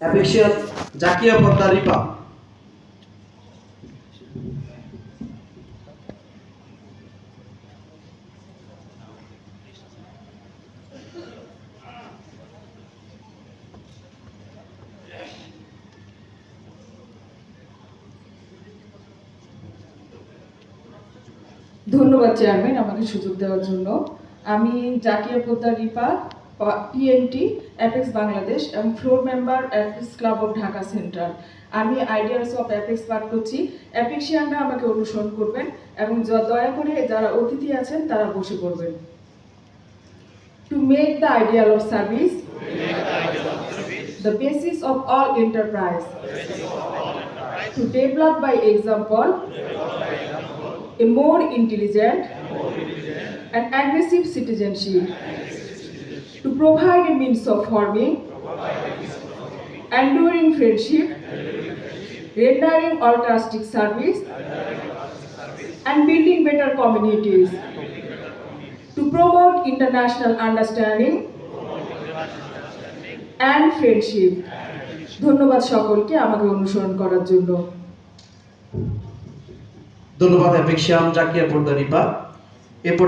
অ্যাপেক্সিয়া জাকিয়া পদ্মা রিপা। ধন্যবাদ চেয়ারম্যান আমাকে সুযোগ দেওয়ার জন্য। আমি জাকিয়া পোদ্দার রিপা, পিএনটি অ্যাপেক্স বাংলাদেশ এবং floor member apex club of Dhaka central. আমি আইডিয়াস অফ অ্যাপেক্স পাঠ করছি। অ্যাপেক্সিয়ানরা আমাকে অনুসরণ করবেন এবং দয়া করে যারা অতিথি আছেন তারা বসে পড়বেন। To make the ideal of service the basis of all enterprise, to develop by example a more intelligent and aggressive citizenship, to provide a means of forming enduring friendship, rendering altruistic service, and building better communities, to promote international understanding and friendship. ধন্যবাদ সকলকে আমাকে অনুসরণ করার জন্য। ধন্যবাদ অ্যাপেক্সিয়া জাকিয়া পদ্মা রিপা। এরপর